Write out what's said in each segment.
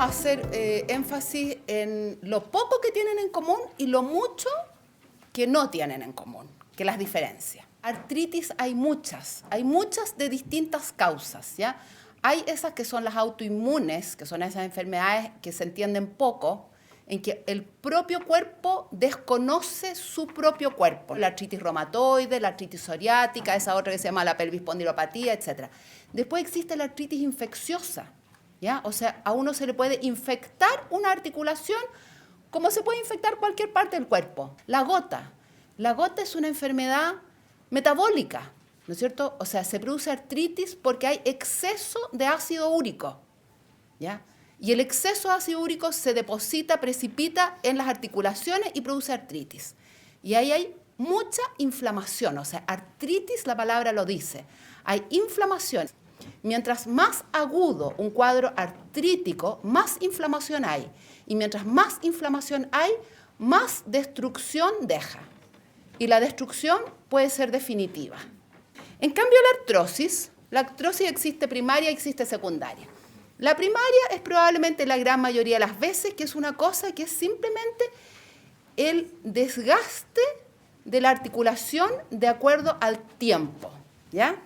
a hacer énfasis en lo poco que tienen en común y lo mucho que no tienen en común, que las diferencia. Artritis hay muchas de distintas causas, ¿ya? Hay esas que son las autoinmunes, que son esas enfermedades que se entienden poco, en que el propio cuerpo desconoce su propio cuerpo. La artritis reumatoide, la artritis psoriática, esa otra que se llama la pelvis espondilopatía, etc. Después existe la artritis infecciosa, ¿ya? O sea, a uno se le puede infectar una articulación como se puede infectar cualquier parte del cuerpo. La gota es una enfermedad metabólica, ¿no es cierto? O sea, se produce artritis porque hay exceso de ácido úrico, ¿ya? Y el exceso de ácido úrico se deposita, precipita en las articulaciones y produce artritis. Y ahí hay mucha inflamación, o sea, artritis, la palabra lo dice, hay inflamación. Mientras más agudo un cuadro artrítico, más inflamación hay. Y mientras más inflamación hay, más destrucción deja. Y la destrucción puede ser definitiva. En cambio, la artrosis existe primaria y existe secundaria. La primaria es probablemente la gran mayoría de las veces que es una cosa que es simplemente el desgaste de la articulación de acuerdo al tiempo, ¿ya?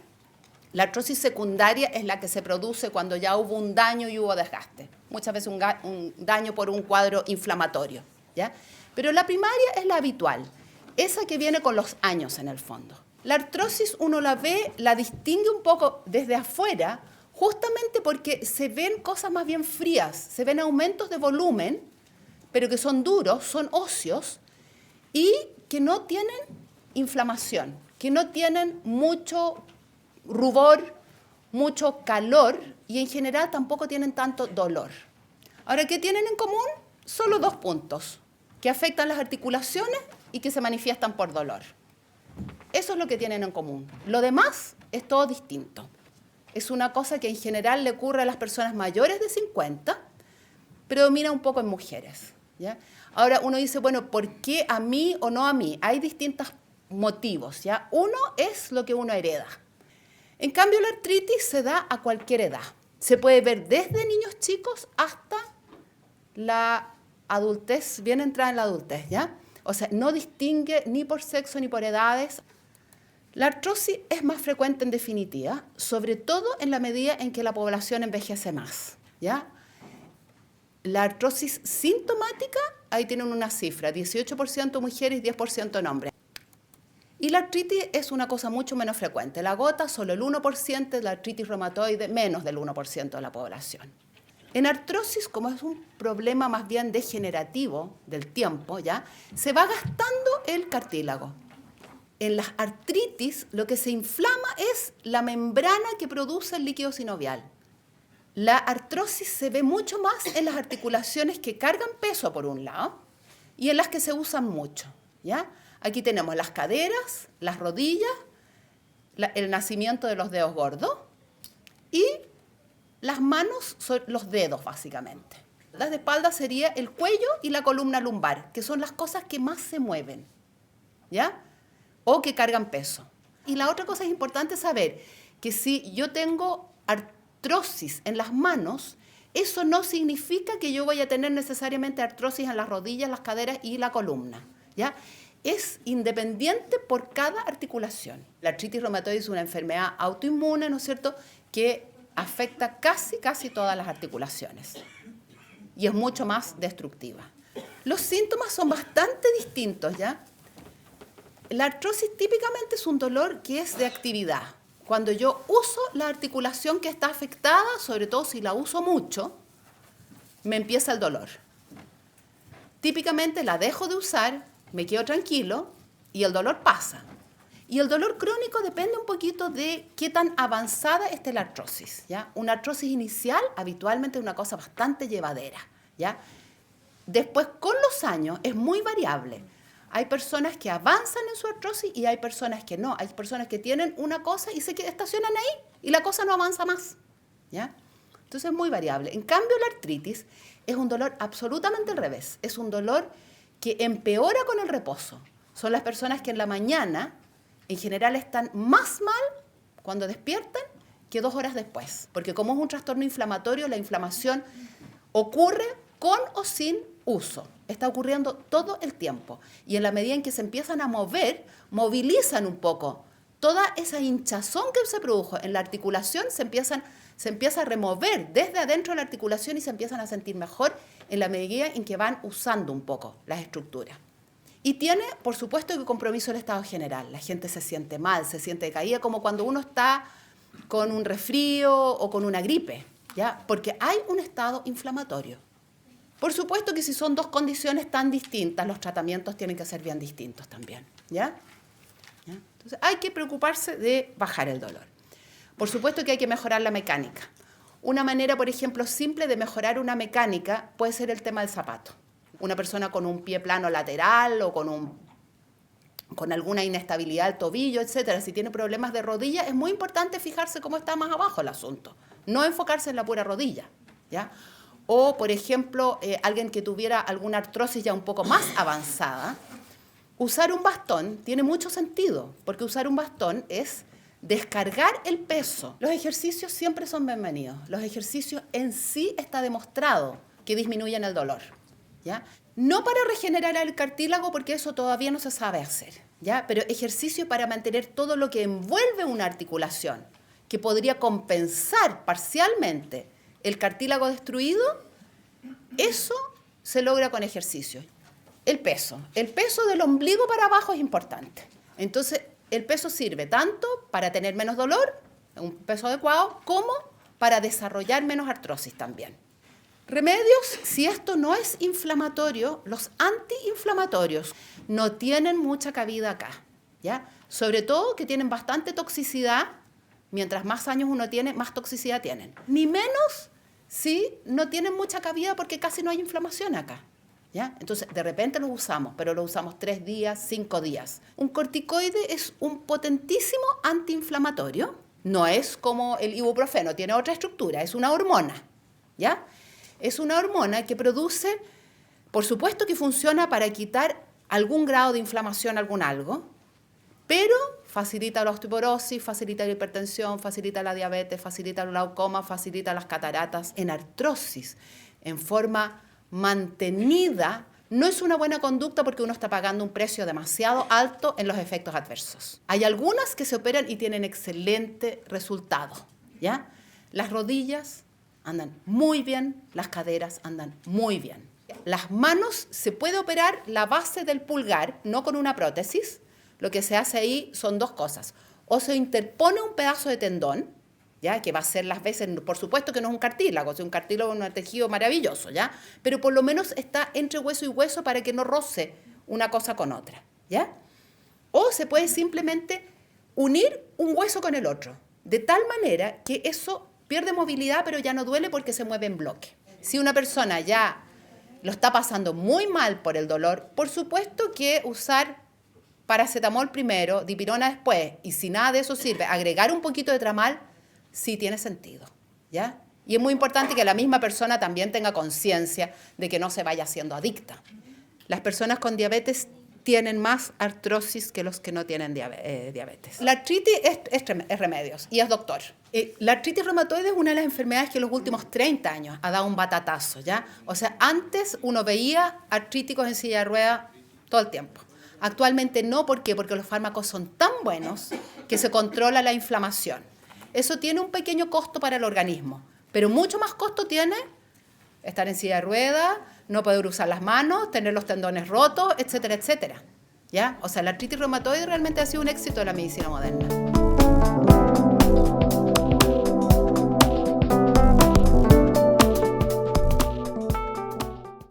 La artrosis secundaria es la que se produce cuando ya hubo un daño y hubo desgaste. Muchas veces un daño por un cuadro inflamatorio, ¿ya? Pero la primaria es la habitual, esa que viene con los años en el fondo. La artrosis uno la ve, la distingue un poco desde afuera, justamente porque se ven cosas más bien frías, se ven aumentos de volumen, pero que son duros, son óseos y que no tienen inflamación, que no tienen mucho rubor, mucho calor y en general tampoco tienen tanto dolor. Ahora, ¿qué tienen en común? Solo 2 puntos, que afectan las articulaciones y que se manifiestan por dolor. Eso es lo que tienen en común. Lo demás es todo distinto. Es una cosa que en general le ocurre a las personas mayores de 50, predomina un poco en mujeres, ¿ya? Ahora uno dice, bueno, ¿por qué a mí o no a mí? Hay distintos motivos, ¿ya? Uno es lo que uno hereda. En cambio, la artritis se da a cualquier edad. Se puede ver desde niños chicos hasta la adultez, bien entrada en la adultez, ¿ya? O sea, no distingue ni por sexo ni por edades. La artrosis es más frecuente en definitiva, sobre todo en la medida en que la población envejece más, ¿ya? La artrosis sintomática, ahí tienen una cifra, 18% mujeres y 10% en hombres. Y la artritis es una cosa mucho menos frecuente. La gota, solo el 1%, la artritis reumatoide, menos del 1% de la población. En artrosis, como es un problema más bien degenerativo del tiempo, ¿ya? Se va gastando el cartílago. En las artritis, lo que se inflama es la membrana que produce el líquido sinovial. La artrosis se ve mucho más en las articulaciones que cargan peso, por un lado, y en las que se usan mucho, ¿ya? Aquí tenemos las caderas, las rodillas, el nacimiento de los dedos gordos y las manos son los dedos, básicamente. Las de espalda sería el cuello y la columna lumbar, que son las cosas que más se mueven, ¿ya? O que cargan peso. Y la otra cosa es importante saber que si yo tengo artrosis en las manos, eso no significa que yo voy a tener necesariamente artrosis en las rodillas, las caderas y la columna, ¿ya? Es independiente por cada articulación. La artritis reumatoide es una enfermedad autoinmune, ¿no es cierto?, que afecta casi todas las articulaciones y es mucho más destructiva. Los síntomas son bastante distintos, ¿ya? La artrosis típicamente es un dolor que es de actividad. Cuando yo uso la articulación que está afectada, sobre todo si la uso mucho, me empieza el dolor. Típicamente la dejo de usar, me quedo tranquilo y el dolor pasa. Y el dolor crónico depende un poquito de qué tan avanzada esté la artrosis, ¿ya? Una artrosis inicial habitualmente es una cosa bastante llevadera, ¿ya? Después, con los años, es muy variable. Hay personas que avanzan en su artrosis y hay personas que no. Hay personas que tienen una cosa y se estacionan ahí y la cosa no avanza más, ¿ya? Entonces es muy variable. En cambio, la artritis es un dolor absolutamente al revés. Es un dolor que empeora con el reposo. Son las personas que en la mañana, en general, están más mal cuando despiertan que 2 horas después. Porque como es un trastorno inflamatorio, la inflamación Ocurre con o sin uso. Está ocurriendo todo el tiempo. Y en la medida en que se empiezan a mover, movilizan un poco. Toda esa hinchazón que se produjo en la articulación se empieza a remover desde adentro de la articulación y se empiezan a sentir mejor en la medida en que van usando un poco las estructuras. Y tiene, por supuesto, el compromiso del estado general. La gente se siente mal, se siente decaída, como cuando uno está con un resfrío o con una gripe, ¿ya? Porque hay un estado inflamatorio. Por supuesto que si son dos condiciones tan distintas, los tratamientos tienen que ser bien distintos también, ¿ya? Entonces, hay que preocuparse de bajar el dolor. Por supuesto que hay que mejorar la mecánica. Una manera, por ejemplo, simple de mejorar una mecánica puede ser el tema del zapato. Una persona con un pie plano lateral o con alguna inestabilidad del tobillo, etcétera, si tiene problemas de rodilla, es muy importante fijarse cómo está más abajo el asunto, no enfocarse en la pura rodilla, ¿ya? O, por ejemplo, alguien que tuviera alguna artrosis ya un poco más avanzada, usar un bastón tiene mucho sentido, porque usar un bastón es descargar el peso. Los ejercicios siempre son bienvenidos. Los ejercicios en sí está demostrado que disminuyen el dolor, ¿ya? No para regenerar el cartílago, porque eso todavía no se sabe hacer, ¿ya? Pero ejercicio para mantener todo lo que envuelve una articulación, que podría compensar parcialmente el cartílago destruido, eso se logra con ejercicio. El peso del ombligo para abajo es importante. Entonces, el peso sirve tanto para tener menos dolor, un peso adecuado, como para desarrollar menos artrosis también. Remedios, si esto no es inflamatorio, los antiinflamatorios no tienen mucha cabida acá, ¿ya? Sobre todo que tienen bastante toxicidad. Mientras más años uno tiene, más toxicidad tienen. Ni menos si no tienen mucha cabida porque casi no hay inflamación acá, ¿ya? Entonces, de repente los usamos, pero los usamos 3 días, 5 días. Un corticoide es un potentísimo antiinflamatorio. No es como el ibuprofeno, tiene otra estructura, es una hormona, ¿ya? Es una hormona que produce, por supuesto que funciona para quitar algún grado de inflamación, algo, pero facilita la osteoporosis, facilita la hipertensión, facilita la diabetes, facilita el glaucoma, facilita las cataratas. En artrosis, en forma mantenida, no es una buena conducta porque uno está pagando un precio demasiado alto en los efectos adversos. Hay algunas que se operan y tienen excelente resultado, ¿ya? Las rodillas andan muy bien, las caderas andan muy bien. Las manos se puede operar la base del pulgar, no con una prótesis. Lo que se hace ahí son dos cosas. O se interpone un pedazo de tendón, ¿ya? Que va a ser las veces, por supuesto que no es un cartílago, es un cartílago, un tejido maravilloso, ¿ya? Pero por lo menos está entre hueso y hueso para que no roce una cosa con otra, ¿ya? O se puede simplemente unir un hueso con el otro, de tal manera que eso pierde movilidad, pero ya no duele porque se mueve en bloque. Si una persona ya lo está pasando muy mal por el dolor, por supuesto que usar paracetamol primero, dipirona después, y si nada de eso sirve, agregar un poquito de tramal, sí tiene sentido, ¿ya? Y es muy importante que la misma persona también tenga conciencia de que no se vaya haciendo adicta. Las personas con diabetes tienen más artrosis que los que no tienen diabetes. La artritis es remedios y es doctor. La artritis reumatoide es una de las enfermedades que en los últimos 30 años ha dado un batatazo, ¿ya? O sea, antes uno veía artríticos en silla de ruedas todo el tiempo. Actualmente no, ¿por qué? Porque los fármacos son tan buenos que se controla la inflamación. Eso tiene un pequeño costo para el organismo, pero mucho más costo tiene estar en silla de ruedas, no poder usar las manos, tener los tendones rotos, etcétera, etcétera, ¿ya? O sea, la artritis reumatoide realmente ha sido un éxito de la medicina moderna.